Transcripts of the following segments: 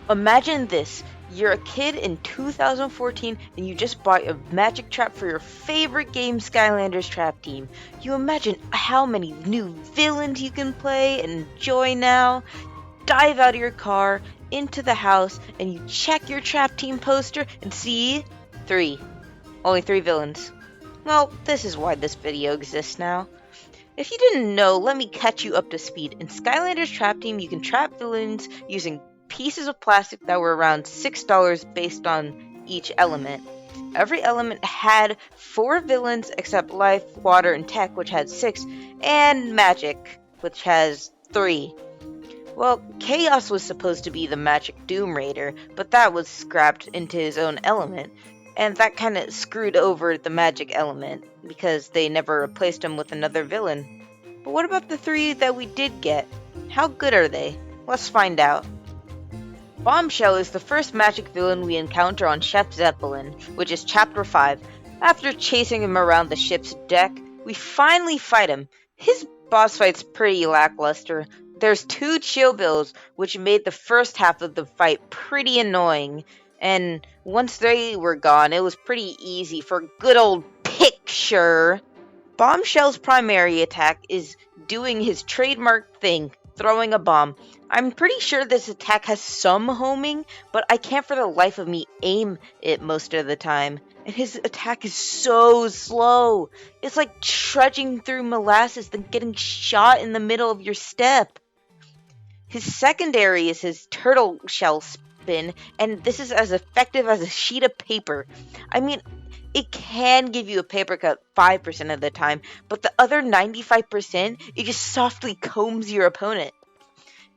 Imagine this. You're a kid in 2014 and you just bought a magic trap for your favorite game, Skylanders Trap team. You imagine how many new villains you can play and enjoy now. Dive out of your car, into the house, and you check your trap team poster and see 3. Only 3 villains. Well, this is why this video exists now. If you didn't know, let me catch you up to speed. In Skylanders Trap Team, you can trap villains using pieces of plastic that were around $6 based on each element. Every element had 4 villains except Life, Water, and Tech, which had 6, and Magic, which has 3. Well, Chaos was supposed to be the Magic Doom Raider, but that was scrapped into his own element. And that kind of screwed over the magic element, because they never replaced him with another villain. But what about the 3 that we did get? How good are they? Let's find out. Bombshell is the first magic villain we encounter on Chef Zeppelin, which is Chapter 5. After chasing him around the ship's deck, we finally fight him. His boss fight's pretty lackluster. There's 2 chill bills, which made the first half of the fight pretty annoying. And once they were gone, it was pretty easy for good old picture. Bombshell's primary attack is doing his trademark thing, throwing a bomb. I'm pretty sure this attack has some homing, but I can't for the life of me aim it most of the time. And his attack is so slow. It's like trudging through molasses then getting shot in the middle of your step. His secondary is his turtle shell spin, and this is as effective as a sheet of paper. I mean, it can give you a paper cut 5% of the time, but the other 95%, it just softly combs your opponent.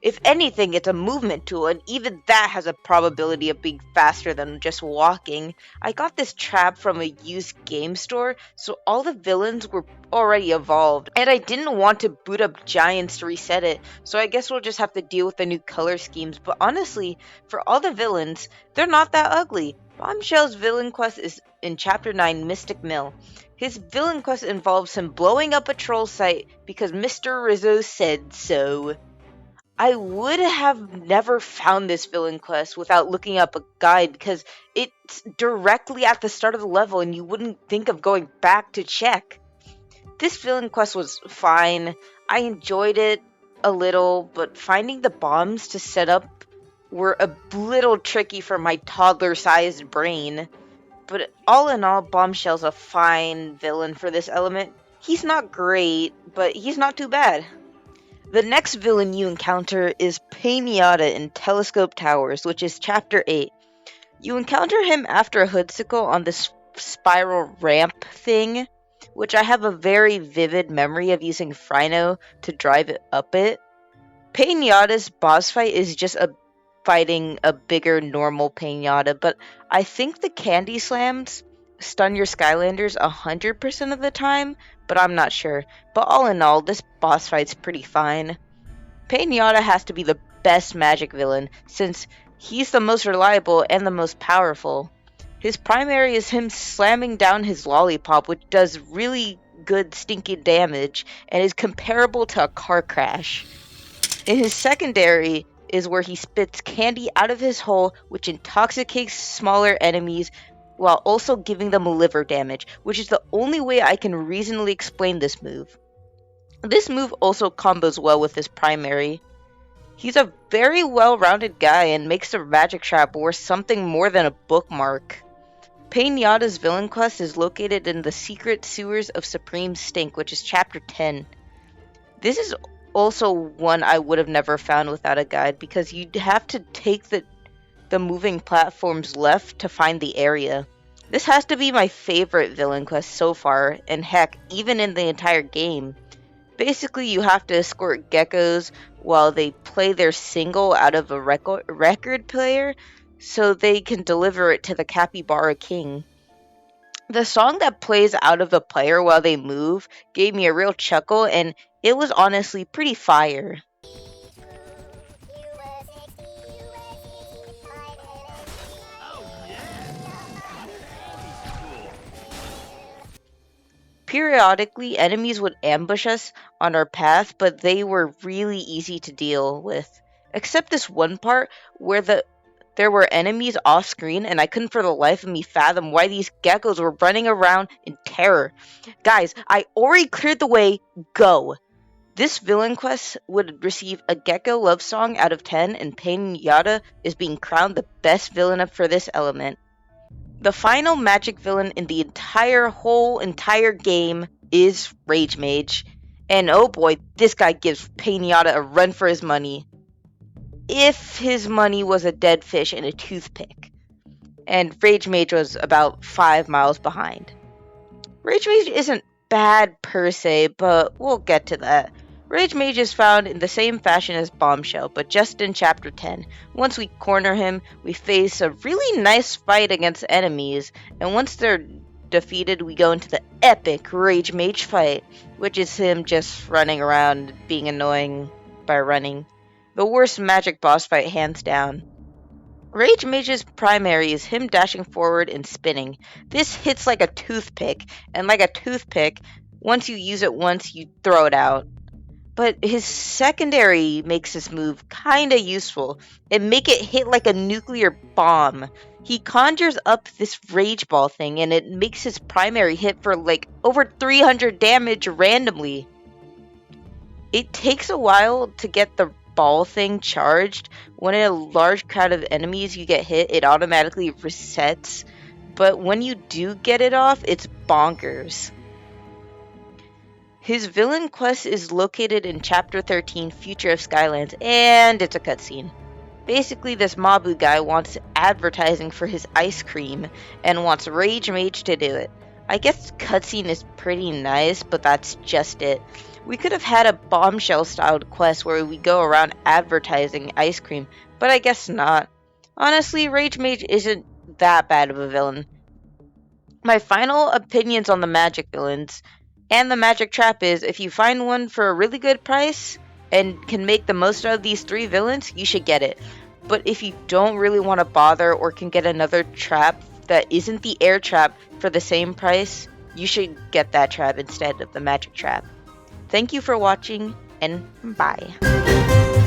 If anything, it's a movement tool, and even that has a probability of being faster than just walking. I got this trap from a used game store, so all the villains were already evolved, and I didn't want to boot up Giants to reset it, so I guess we'll just have to deal with the new color schemes. But honestly, for all the villains, they're not that ugly. Bombshell's villain quest is in Chapter 9, Mystic Mill. His villain quest involves him blowing up a troll site because Mr. Rizzo said so. I would have never found this villain quest without looking up a guide because it's directly at the start of the level and you wouldn't think of going back to check. This villain quest was fine. I enjoyed it a little, but finding the bombs to set up were a little tricky for my toddler-sized brain. But all in all, Bombshell's a fine villain for this element. He's not great, but he's not too bad. The next villain you encounter is Pain-Yatta in Telescope Towers, which is Chapter 8. You encounter him after a hoodsicle on this spiral ramp thing, which I have a very vivid memory of using Frino to drive it up it. Pain-Yatta's boss fight is just fighting a bigger normal Pain-Yatta, but I think the candy slams stun your Skylanders 100% of the time, but I'm not sure. But all in all, this boss fight's pretty fine. Pain-Yatta has to be the best magic villain, since he's the most reliable and the most powerful. His primary is him slamming down his lollipop, which does really good stinking damage, and is comparable to a car crash. In his secondary is where he spits candy out of his hole, which intoxicates smaller enemies, while also giving them liver damage, which is the only way I can reasonably explain this move. This move also combos well with his primary. He's a very well-rounded guy and makes the magic trap worth something more than a bookmark. Pain-Yatta's villain quest is located in the secret sewers of Supreme Stink, which is Chapter 10. This is also one I would have never found without a guide, because you'd have to take the moving platforms left to find the area. This has to be my favorite villain quest so far, and heck, even in the entire game. Basically, you have to escort geckos while they play their single out of a record player, so they can deliver it to the Capybara King. The song that plays out of the player while they move gave me a real chuckle, and it was honestly pretty fire. Periodically, enemies would ambush us on our path, but they were really easy to deal with. Except this one part where the There were enemies off screen, and I couldn't for the life of me fathom why these geckos were running around in terror. Guys, I already cleared the way. Go! This villain quest would receive a Gecko Love Song out of 10, and Pain-Yatta is being crowned the best villain up for this element. The final magic villain in the entire game is Rage Mage. And oh boy, this guy gives Pain-Yatta a run for his money. If his money was a dead fish and a toothpick. And Rage Mage was about 5 miles behind. Rage Mage isn't bad per se, but we'll get to that. Rage Mage is found in the same fashion as Bombshell, but just in Chapter 10. Once we corner him, we face a really nice fight against enemies, and once they're defeated, we go into the epic Rage Mage fight, which is him just running around, being annoying by running. The worst magic boss fight, hands down. Rage Mage's primary is him dashing forward and spinning. This hits like a toothpick, and like a toothpick, once you use it once, you throw it out. But his secondary makes this move kinda useful, and make it hit like a nuclear bomb. He conjures up this rage ball thing, and it makes his primary hit for like over 300 damage randomly. It takes a while to get the ball thing charged. When in a large crowd of enemies you get hit, it automatically resets. But when you do get it off, it's bonkers. His villain quest is located in Chapter 13, Future of Skylands, and it's a cutscene. Basically, this Mabu guy wants advertising for his ice cream, and wants Rage Mage to do it. I guess cutscene is pretty nice, but that's just it. We could have had a Bombshell-styled quest where we go around advertising ice cream, but I guess not. Honestly, Rage Mage isn't that bad of a villain. My final opinions on the magic villains and the magic trap is, if you find one for a really good price and can make the most out of these 3 villains, you should get it. But if you don't really want to bother or can get another trap that isn't the air trap for the same price, you should get that trap instead of the magic trap. Thank you for watching, and bye.